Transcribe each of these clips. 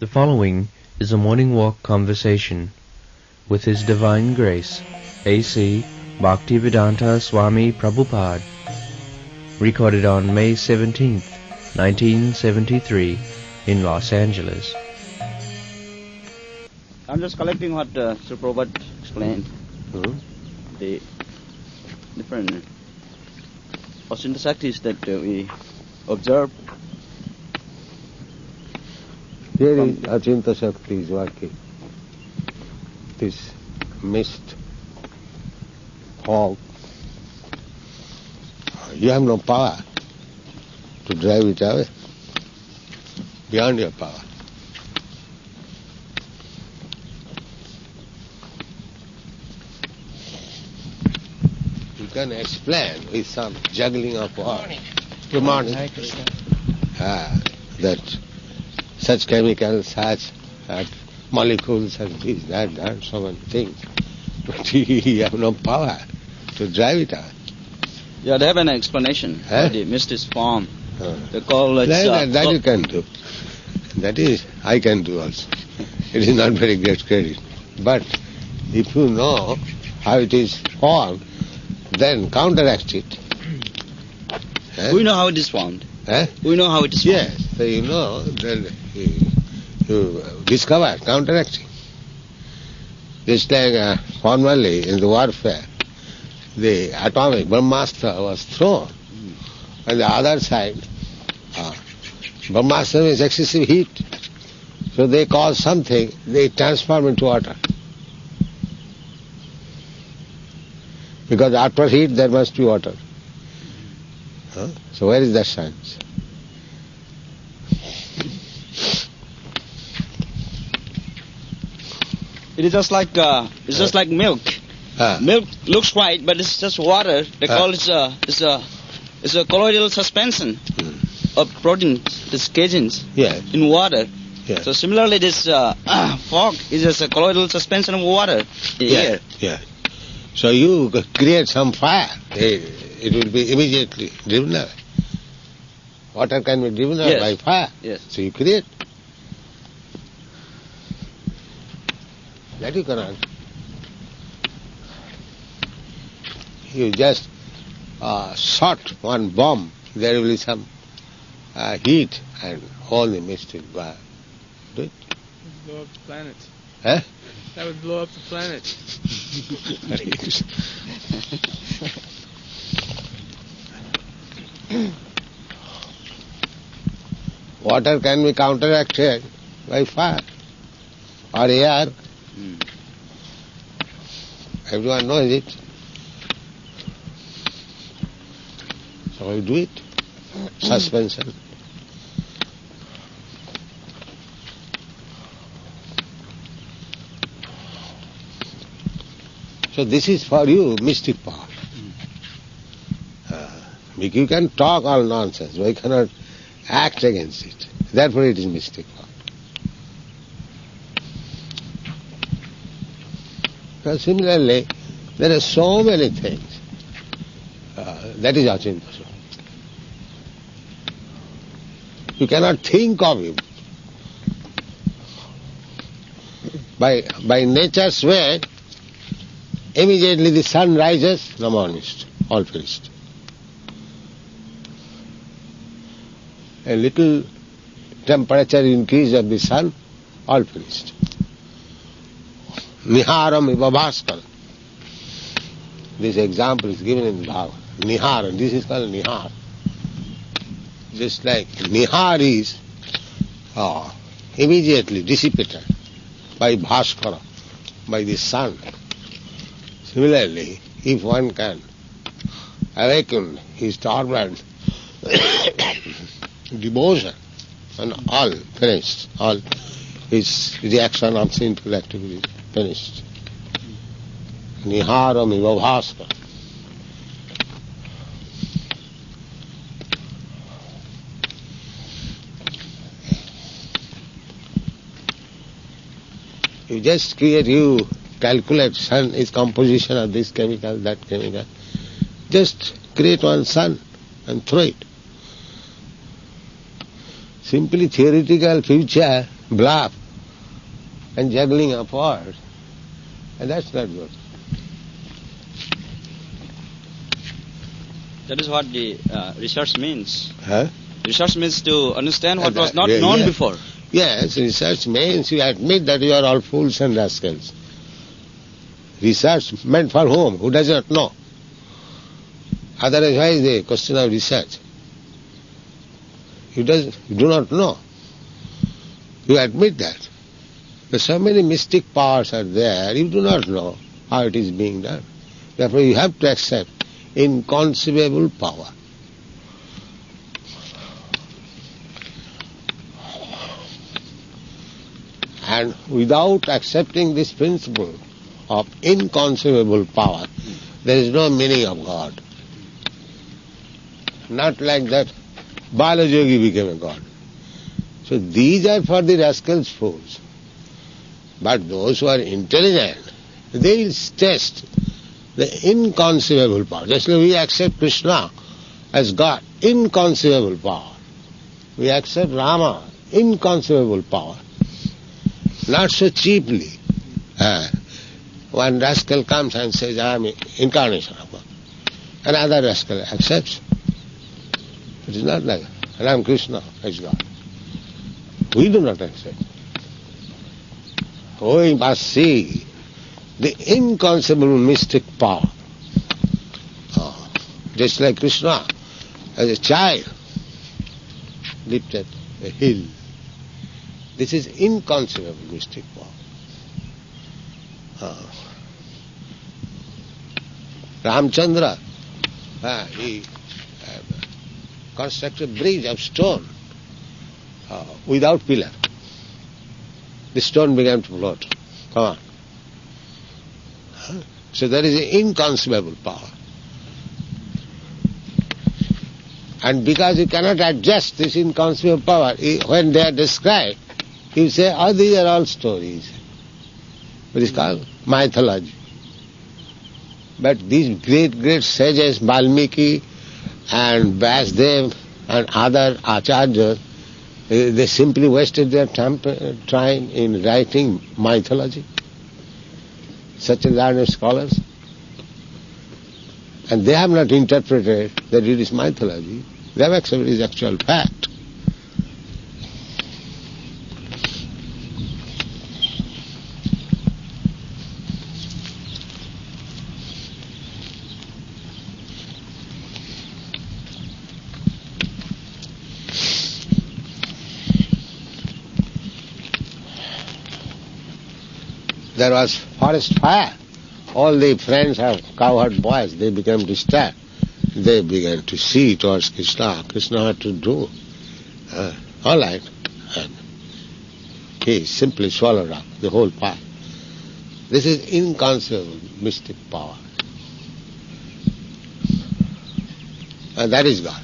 The following is a morning walk conversation with His Divine Grace, A.C. Bhaktivedanta Swami Prabhupada, recorded on May 17th, 1973, in Los Angeles. I'm just collecting what Srila Prabhupada explained. The different syntaxes that we observe. Here is Achinta Shakti is working. This mist, fog, you have no power to drive it away, beyond your power. You can explain with some juggling of words. Good morning. Hare Krishna. That such chemicals, such molecules, such this, that, so many things. But you have no power to drive it out. Yeah, they have an explanation. How the mist is formed. They call it... That you can do. That is, I can do also. It is not very great credit. But if you know how it is formed, then counteract it. We know how it is formed. We know how it is formed. Yes, so you know, then you discover counteracting. Just like formerly in the warfare, the atomic Brahmastra was thrown. On the other side, Brahmastra is excessive heat. So they cause something, they transform into water. Because after heat there must be water. So where is that science? It is just like milk. Milk looks white, but it's just water. They call it it's a colloidal suspension of proteins, this caseins in water. Yeah. So similarly, this fog is just a colloidal suspension of water in air. Yeah. So you create some fire, it will be immediately driven away. Water can be driven away by fire. Yes. So you create. That you cannot. You just shot one bomb, there will be some heat and all the mist will go out. Do it. Blow up the planet. That would blow up the planet. Water can be counteracted by fire or air. Everyone knows it. So we do it. Suspension. So this is for you, mystic power. You can talk all nonsense, but you cannot act against it. Therefore it is mystic power. Similarly, there are so many things. That is Achinta. You cannot think of him. By nature's way, immediately the sun rises, no more mist, all finished. A little temperature increase of the sun, all finished. Niharam iva bhaskara. This example is given in the Bhagavad. Nihar, this is called Nihar. Just like Nihar is immediately dissipated by Bhaskara, by the sun. Similarly, if one can awaken his torment, devotion, and all finished, all his reaction of sinful activity finished. Niharam iva bhaskara. You just create, you calculate sun is composition of this chemical, that chemical. Just create one sun and throw it. Simply theoretical future bluff and juggling of words, and that's not good. That is what the research means. Huh? Research means to understand what was not known before. Yes, research means you admit that you are all fools and rascals. Research meant for whom? Who does not know? Otherwise, why is the question of research? You do not know. You admit that. But so many mystic powers are there, you do not know how it is being done. Therefore, you have to accept inconceivable power. And without accepting this principle of inconceivable power, there is no meaning of God. Not like that Balayogi became a God. So these are for the rascals, fools. But those who are intelligent, they will test the inconceivable power. Just like we accept Krishna as God, inconceivable power. We accept Rama, inconceivable power. Not so cheaply. One rascal comes and says, I am incarnation of God. Another rascal accepts. It is not like that. And I am Krishna as God. We do not accept. We must see the inconceivable mystic power. Just like Krishna, as a child, lifted a hill. This is inconceivable mystic power. Ramchandra, he constructed a bridge of stone without pillar. The stone began to float. Come on. So there is an inconceivable power. And because you cannot adjust this inconceivable power, when they are described, you say, oh, these are all stories. It is called mythology. But these great sages, Valmiki and Vasudev and other acharyas, they simply wasted their time in writing mythology. Such learned scholars. And they have not interpreted that it is mythology. They have accepted it is actual fact. There was forest fire. All the friends of cowherd boys, they became disturbed. They began to see towards Krishna. Krishna had to do. All right. And he simply swallowed up the whole fire. This is inconceivable mystic power. And that is God.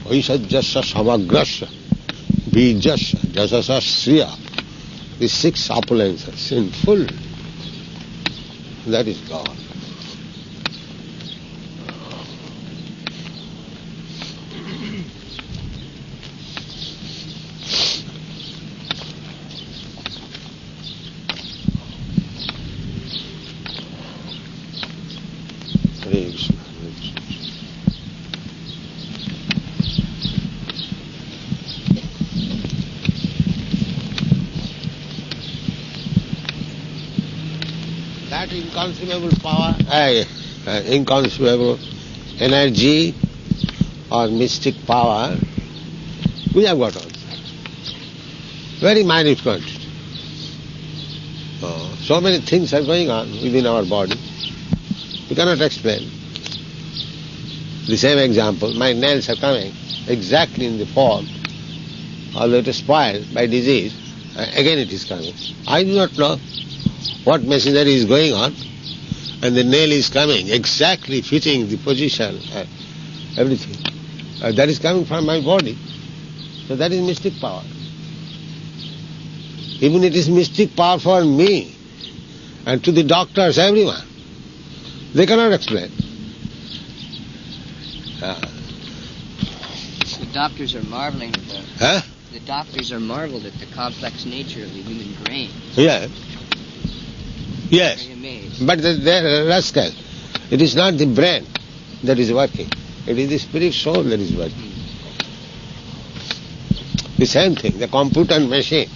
Vaishajyasya samagrasya, bijasya, jasasya sriya. The 6 opulences in full. That is God. Hare Krishna. That inconceivable power, inconceivable energy or mystic power, we have got also. Very minute quantity. So many things are going on within our body. We cannot explain. The same example, my nails are coming exactly in the form, although it is spoiled by disease, again it is coming. I do not know what machinery is going on, and the nail is coming exactly fitting the position, everything. That is coming from my body. So that is mystic power. Even it is mystic power for me and to the doctors, everyone. They cannot explain. The doctors are marveling at the doctors are marveled at the complex nature of the human brain. Yeah. Yes. Very amazed. But they are rascal. It is not the brain that is working. It is the spirit soul that is working. The same thing, the computer machine.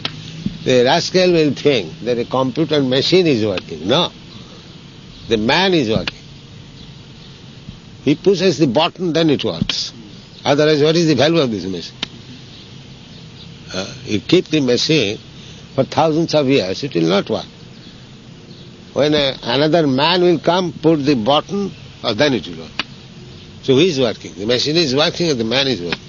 The rascal will think that a computer machine is working. No. The man is working. He pushes the button, then it works. Otherwise, what is the value of this machine? You keep the machine for thousands of years, it will not work. When another man will come, put the button, then it will work. So who is working? The machine is working or the man is working?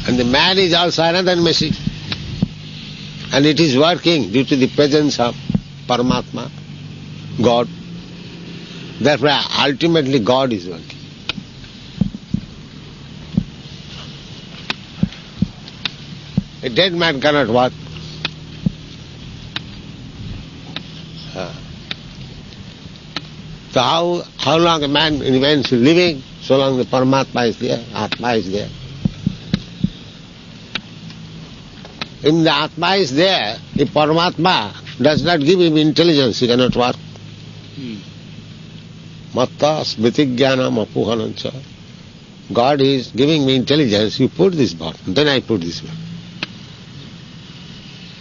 And the man is also another machine. And it is working due to the presence of Paramatma, God. Therefore, ultimately God is working. A dead man cannot work. So how long a man remains living, so long the Paramatma is there, Atma is there. If the Atma is there, if Paramatma does not give him intelligence, he cannot work. Matta smritigyanam apuhanancha. God is giving me intelligence, you put this button, then I put this one.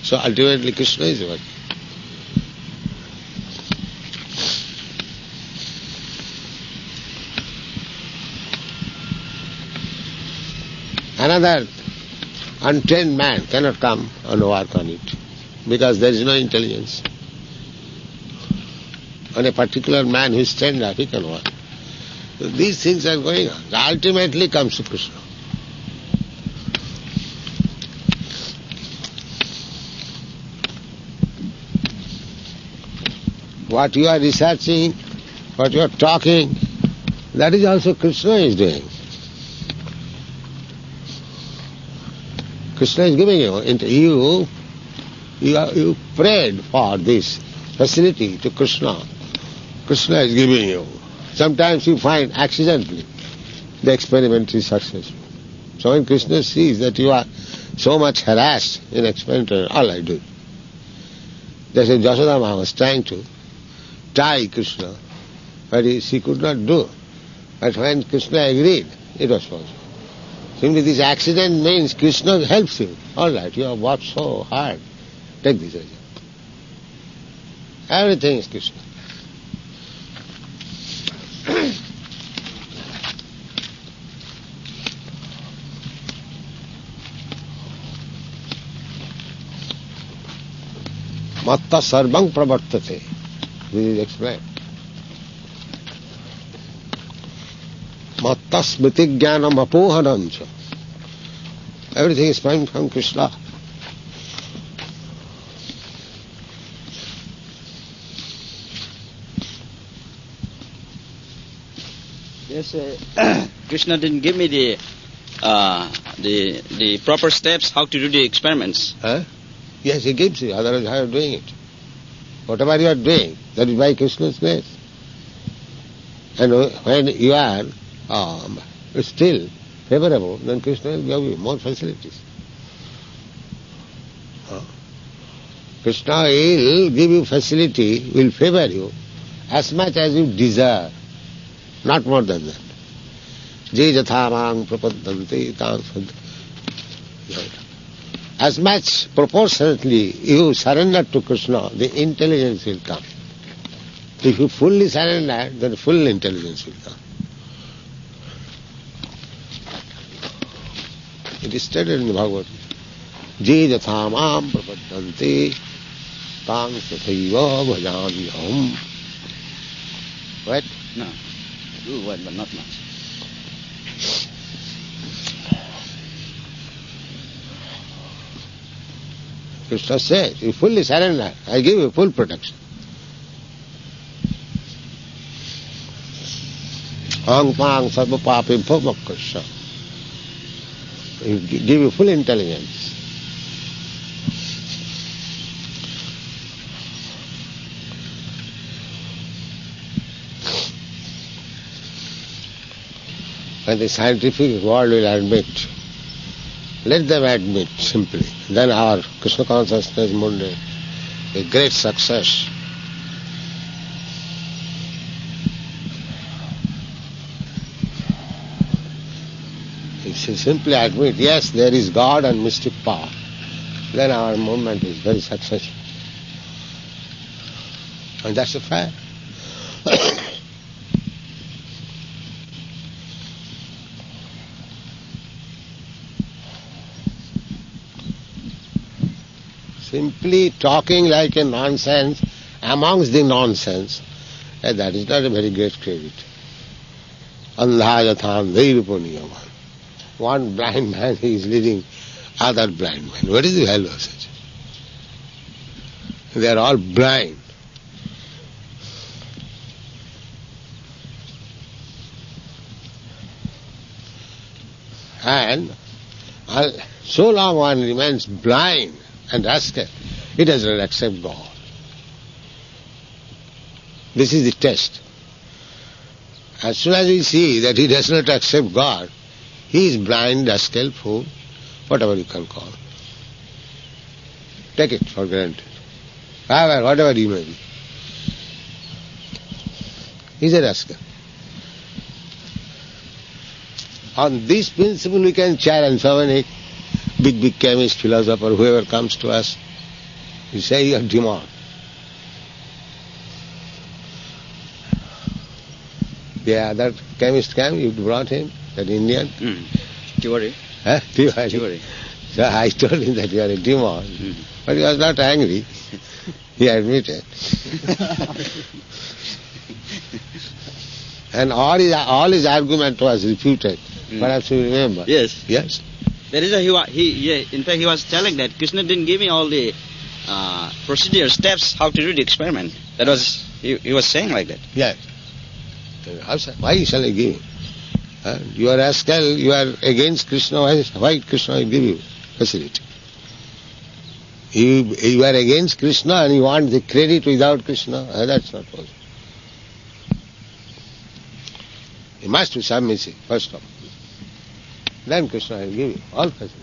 So ultimately Krishna is working. Another untrained man cannot come and work on it because there is no intelligence. On a particular man who is trained up, he can work. So these things are going on. Ultimately comes to Krishna. What you are researching, what you are talking, that is also Krishna is doing. Krishna is giving you. You prayed for this facility to Krishna. Krishna is giving you. Sometimes you find accidentally the experiment is successful. So when Krishna sees that you are so much harassed in experiment, all I do. That's why Yashoda Ma was trying to tie Krishna, but she could not do. But when Krishna agreed, it was possible. Simply this accident means Krishna helps you. All right, you have worked so hard. Take this result. Everything is Krishna. Matta sarvang pravartate. This is explained. Matta smriti jnanam apohanancha. Everything is coming from Krishna. Yes, Krishna didn't give me the proper steps how to do the experiments. Yes, he gives you, otherwise how are you doing it? Whatever you are doing, that is by Krishna's grace. And when you are still favorable, then Krishna will give you more facilities. Krishna will give you facility, will favor you as much as you desire, not more than that. Je jathamang prapadanti tam sad. As much proportionately you surrender to Krishna, the intelligence will come. If you fully surrender, then full intelligence will come. It is stated in the Bhagavad Gita. Je jathamam prapadanti tam sathaiva bhajamiham. What? No. Do what, but not much. Krishna says, you fully surrender, I give you full protection. Aham Tvang Sarva Papi Bhavakrishna. Give you full intelligence. And the scientific world will admit. Let them admit simply. Then our Krishna consciousness movement a great success. If you simply admit, yes, there is God and mystic power, then our movement is very successful. And that's a fact. Simply talking like a nonsense amongst the nonsense, that is not a very great credit. Andhayathan Deirupuniyama. One blind man is leading other blind men. What is the value of such? They are all blind. And so long one remains blind and rascal, he does not accept God. This is the test. As soon as we see that he does not accept God, he is blind, rascal, fool, whatever you can call. Take it for granted. However, whatever he may be. He is a rascal. On this principle we can challenge so many big chemist, philosopher, whoever comes to us. We say you are demon. The other chemist came, you brought him, that Indian. Tiwari. Huh? Tiwari. So I told him that you are a demon. But he was not angry. He admitted. And all his argument was refuted. Perhaps you remember. Yes. Yes. There is in fact he was telling that Krishna didn't give me all the procedure, steps, how to do the experiment. That was, he was saying like that. Yes. Why shall I give him? You are rascal, you are against Krishna, why Krishna will give you facility? You are against Krishna and you want the credit without Krishna, that's not possible. You must be submissive, first of all. Then Krishna will give you all facilities.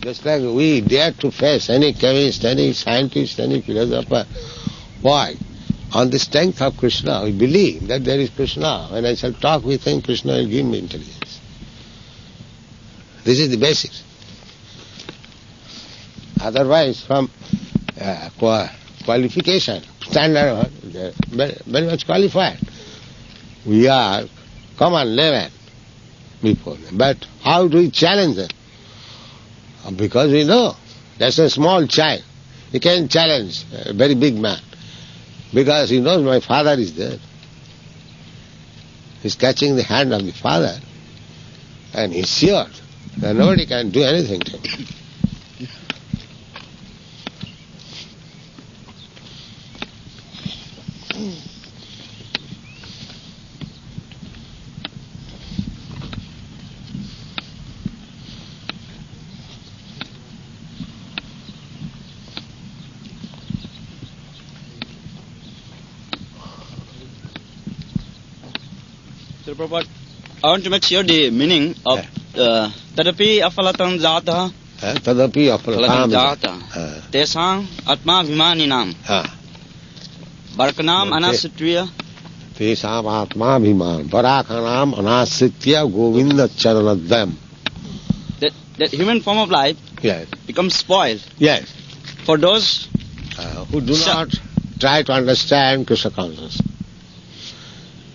Just like we dare to face any chemist, any scientist, any philosopher. Why? On the strength of Krishna, we believe that there is Krishna. When I shall talk with him, Krishna will give me intelligence. This is the basics. Otherwise, from qualification, standard, very much qualified. We are common laymen before them. But how do we challenge them? Because we know that's a small child. He can challenge a very big man. Because he knows my father is there. He's catching the hand of the father. And he's sure that nobody can do anything to him. So Prabhupada, I want to make sure the meaning of Tadapi Afalatam Jata. Tadapi Afalatam Jata. Tesang Atma Vimaninam. Barakanam Anasitya. Tesam Atma Viman. Barakanam Anasitya Govinda Charanadam. That human form of life becomes spoiled. Yes. For those who do not try to understand Krishna consciousness.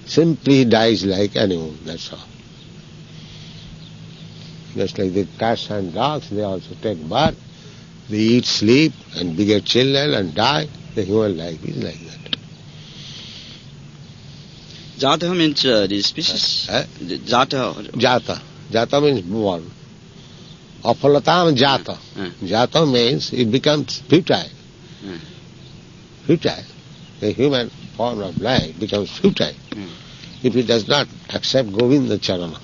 Simply dies like animal, that's all. Just like the cats and dogs, they also take birth, they eat, sleep, and beget children and die. The human life is like that. Jata means the species? Jata. Jata. Jata means born. Apalatam jata. Jata means it becomes futile. Futile. The human form of life becomes futile if he does not accept Govinda Charana.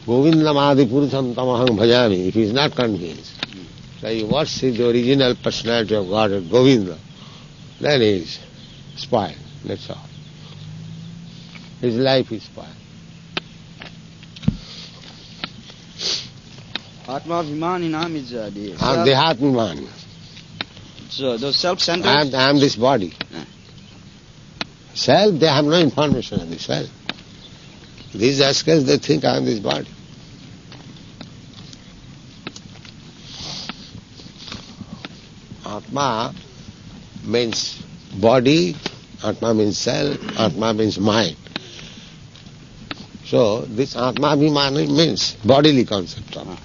Govindam adi purusham tamaham bhajami. If he is not convinced that he worships the original personality of God as Govinda, then he is spoiled. That's all. His life is spoiled. Atma Abhimaninam is the Dehatmimani. So the self-centered. I am this body. Self, they have no information of the self. These askers, they think I am this body. Atma means body, Atma means self, Atma means mind. So this Atma Abhimani means bodily concept of it.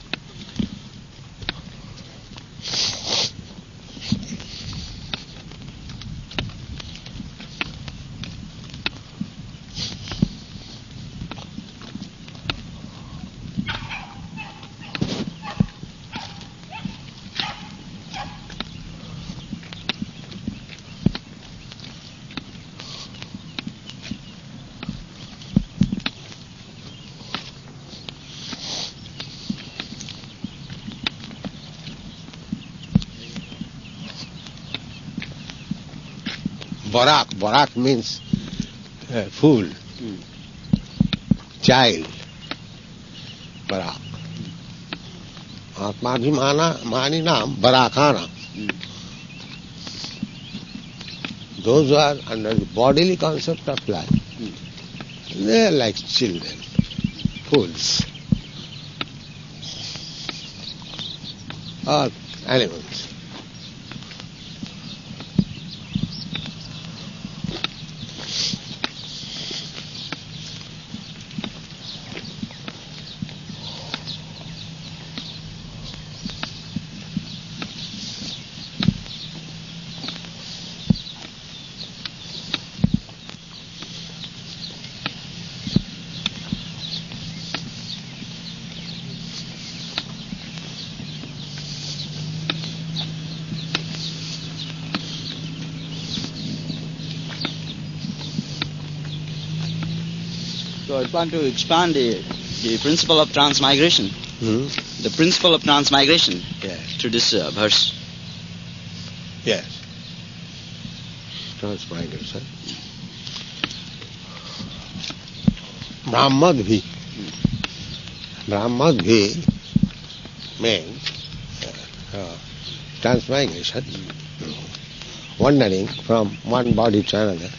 Barak means fool, child. Barak. Atmabhimani barakana. Those who are under the bodily concept of life, they are like children, fools, or animals. So I plan to expand the principle of transmigration. The principle of transmigration to this verse. Yes. Transmigration. Brahmadvi. Brahmadvi means transmigration, wandering from one body to another.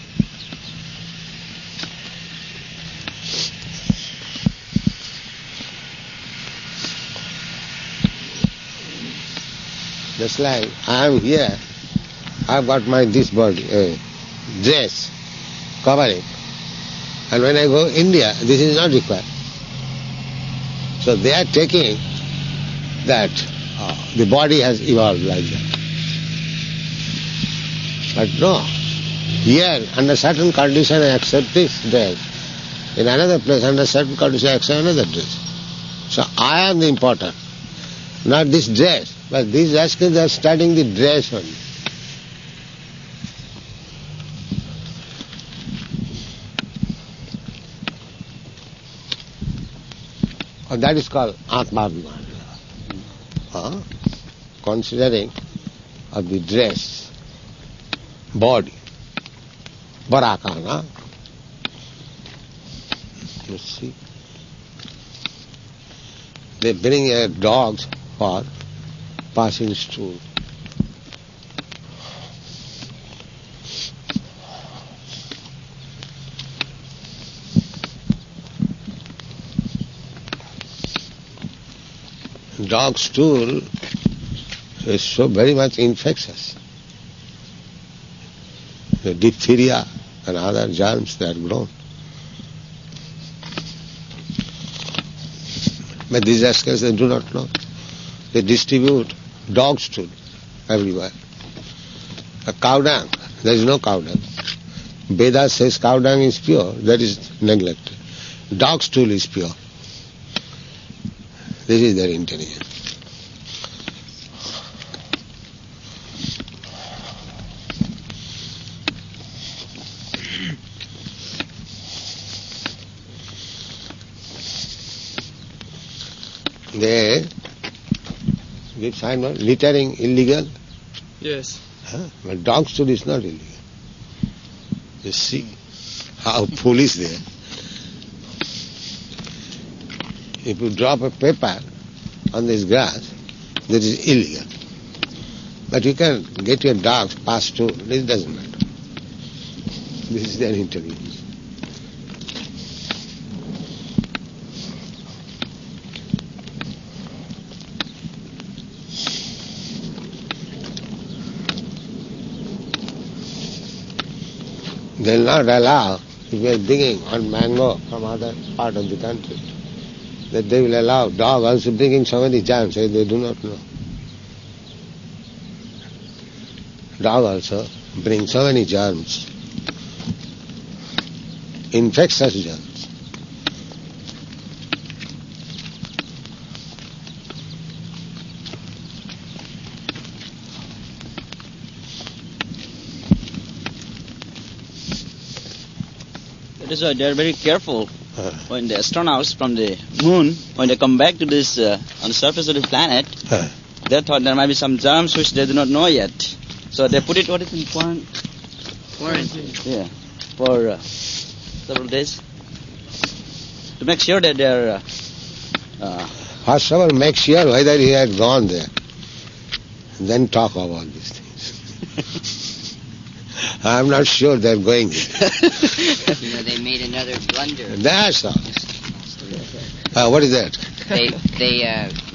Just like I am here, I have got this body, dress, covering. And when I go India, this is not required. So they are taking that the body has evolved like that. But no, here under certain condition I accept this dress. In another place under certain condition I accept another dress. So I am the important, not this dress. But these rascals are studying the dress only. That is called Atmabhimana. Considering of the dress, body, barakana. You see, they bring dogs for passing stool. Dog stool is so very much infectious. The diphtheria and other germs that are grown. But these rascals, they do not know. They distribute dog stool everywhere. A cow dung, there is no cow dung. Vedas says cow dung is pure, that is neglected. Dog stool is pure. This is their intelligence. They give sign on littering illegal. Yes. But dog stool is not illegal. You see how foolish they are. If you drop a paper on this grass, that is illegal. But you can get your dogs past to, this doesn't matter. This is their intelligence. They will not allow, if you are bringing on mango from other part of the country, that they will allow dog also bringing so many germs, they do not know. Dog also brings so many germs, infectious germs. That is why they are very careful when the astronauts from the moon, when they come back to this, on the surface of the planet, they thought there might be some germs which they do not know yet. So they put it, what is in quarantine? Yeah, for several days. To make sure that they are... First of all, make sure whether he had gone there. And then talk about these things. I am not sure they are going there. They made another blunder. That's all. What is that? They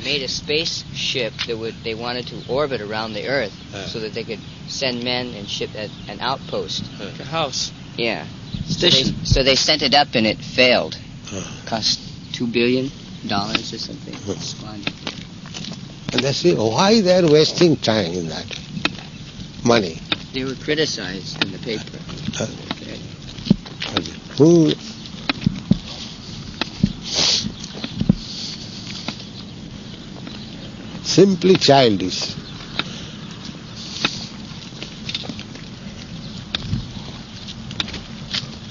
made a spaceship that they wanted to orbit around the Earth so that they could send men and ship at an outpost. Like a house. Yeah. Station. So they sent it up and it failed. Cost $2 billion or something. Squandered. And they say, why they are wasting time in that? Money. They were criticized in the paper. Who? Simply childish.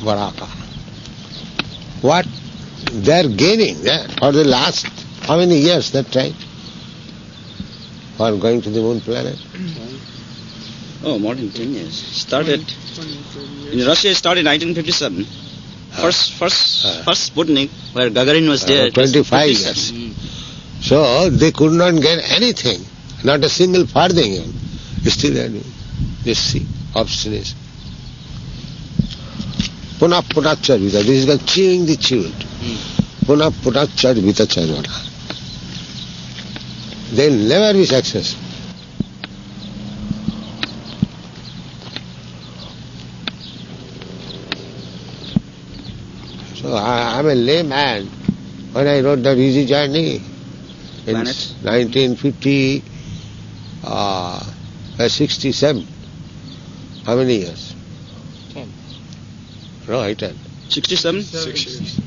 Baraka. What they are gaining for the last how many years that time? For going to the moon planet? Oh, more than 10 years. Started... In Russia, it started in 1957. First Sputnik, where Gagarin was there. 25 years. So they could not get anything, not a single farthing even. Still they are doing. Just see, obstination. Punah Punachar-vita. This is called chewing the chewed. Punah Punachar-vita Charvata. They will never be successful. So I am a layman. When I wrote the Easy Journey in 1967, how many years? 10. No, 10. 67? 6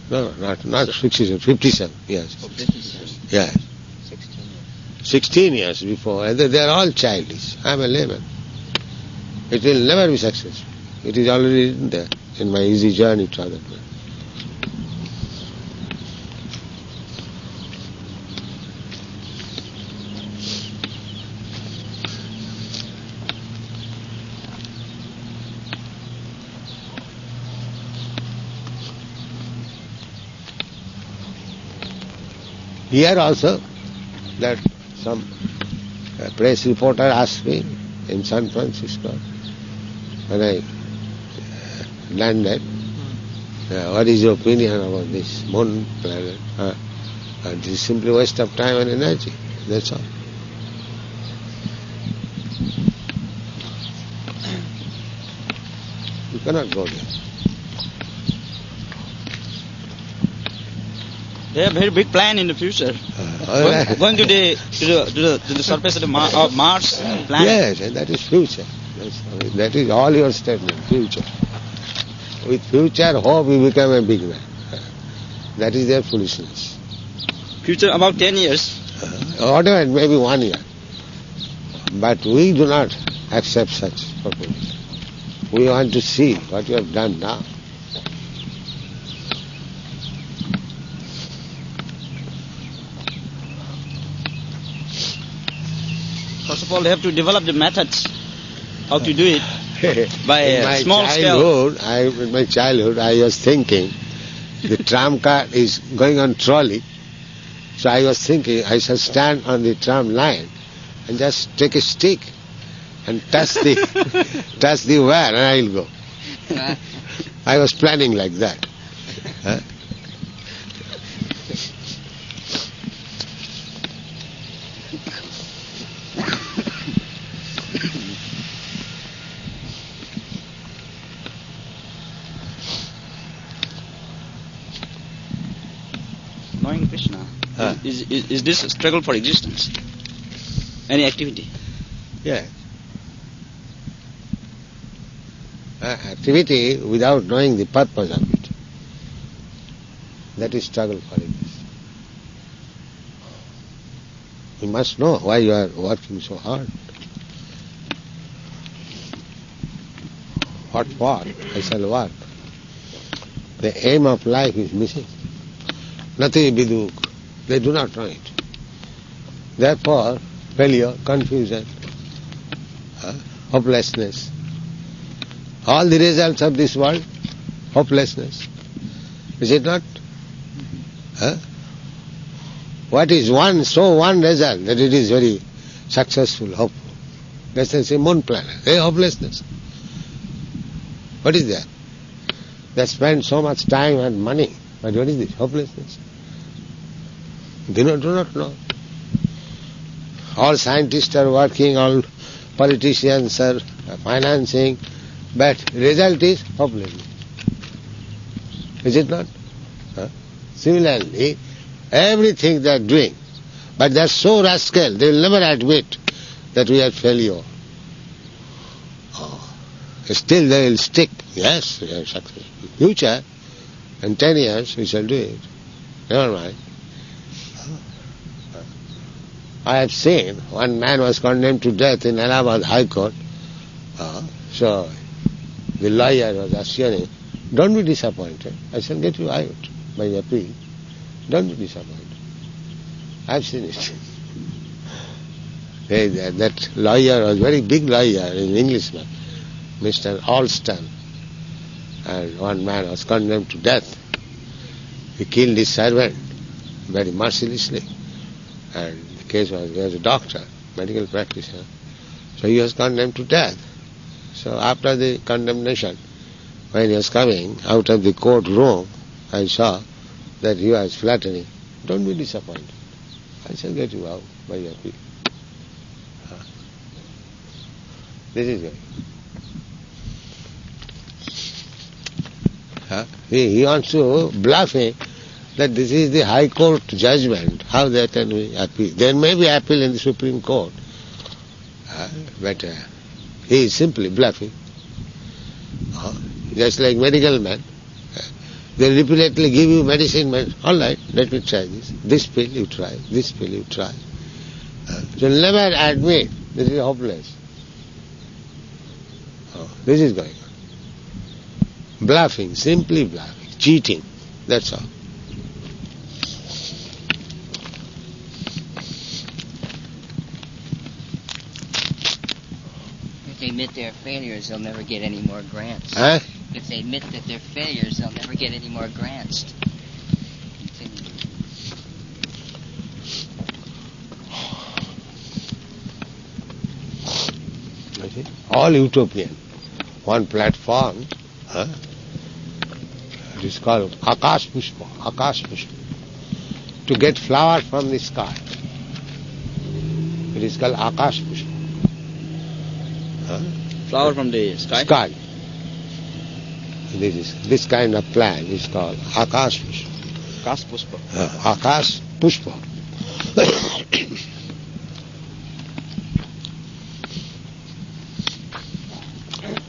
No, not 67, 57 years. 57. Yeah. 16 years before. And they are all childish. I am a layman. It will never be successful. It is already written there in my Easy Journey to other people. Here also, that some press reporter asked me in San Francisco, when I landed, what is your opinion about this moon planet? This is simply waste of time and energy. That's all. You cannot go there. They have a very big plan in the future. Going to the surface of Mars planet. Yes, and that is future. That is all your statement, future. With future hope you become a big man. That is their foolishness. Future about 10 years. Whatever, maybe 1 year. But we do not accept such proposition. We want to see what you have done now. First of all, they have to develop the methods how to do it by in small scale. In my childhood, I was thinking the tram car is going on trolley. So I was thinking I shall stand on the tram line and just take a stick and touch the wire and I will go. I was planning like that. Huh? Knowing Krishna, is this a struggle for existence? Any activity? Yeah. Activity without knowing the purpose of it. That is struggle for existence. You must know why you are working so hard. What for? I shall work. The aim of life is missing. Nothing viduk. They do not know it. Therefore, failure, confusion, hopelessness. All the results of this world, hopelessness. Is it not? What is one result that it is very successful, hopeful? Let's say moon planet. Hopelessness. What is that? They spend so much time and money. But what is this? Hopelessness. They do not know. All scientists are working, all politicians are financing, but result is hopelessness. Is it not? Similarly, everything they are doing, but they are so rascal, they will never admit that we are failure. Still they will stick. Yes, we are successful. Future, in 10 years we shall do it. Never mind. I have seen one man was condemned to death in Allahabad High Court. So the lawyer was assuring, don't be disappointed. I shall get you out by appeal. Don't be disappointed. I have seen it. That lawyer was a very big lawyer, an Englishman, Mr. Alston. And one man was condemned to death. He killed his servant very mercilessly. And the case was, he was a doctor, medical practitioner. So he was condemned to death. So after the condemnation, when he was coming out of the court room, I saw that he was flattering. Don't be disappointed. I shall get you out by appeal. This is it. He wants to bluffing that this is the High Court judgment. How there can be appeal? There may be appeal in the Supreme Court. But he is simply bluffing. Just like medical man. They repeatedly give you medicine. All right, let me try this. This pill you try. This pill you try. So never admit this is hopeless. This is going on. Bluffing, simply bluffing, cheating. That's all. If they admit their failures, they'll never get any more grants. If they admit that they're failures, they'll never get any more grants. Continue. All utopian. One platform, it is called Akash Pushpa. Akash Pushpa. To get flower from the sky. It is called Akash Pushpa. Flower from the sky? Sky. This kind of plant is called Akash Pushpa. Akash Pushpa. Akash Pushpa.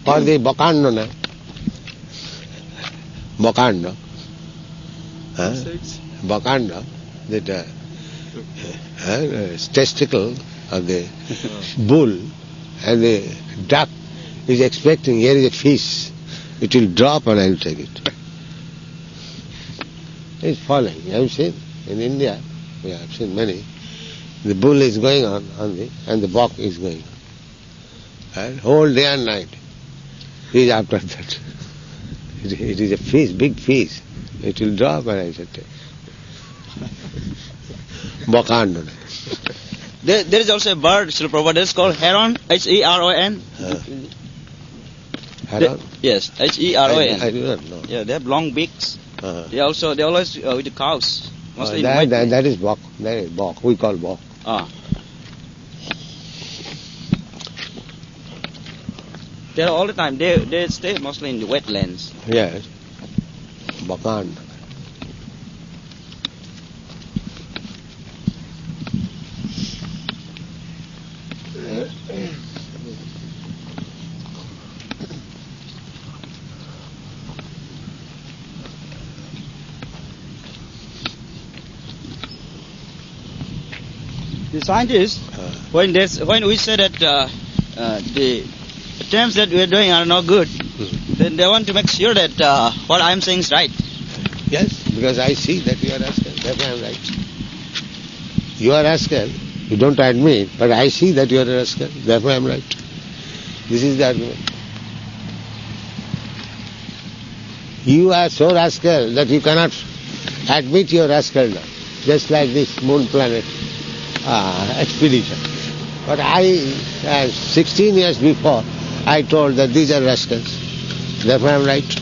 Or the Bacando, Bacando. Bacando, that testicle of the bull, and the duck is expecting, here is a fish, it will drop and I will take it. It's falling. You have seen in India, we have seen many. The bull is going on and the buck is going on. And whole day and night he is after that. It is a fish, big fish. It will drop and I shall take. Bakand. There is also a bird, Srila Prabhupada, it's called heron, Heron. Heron? Yes, Heron. I do not know. Yeah, they have long beaks. They always with the cows. Mostly that is bok. That is bok. We call bok. They're all the time. They stay mostly in the wetlands. Yes. Bakand. The scientists, when we say that the attempts that we are doing are not good, then they want to make sure that what I am saying is right. Yes, because I see that you are rascal. Therefore I am right. You are rascal. You don't admit, but I see that you are a rascal. Therefore I am right. This is the argument. You are so rascal that you cannot admit your rascal now. Just like this moon planet expedition. But 16 years before, I told that these are rascals. Therefore I am right.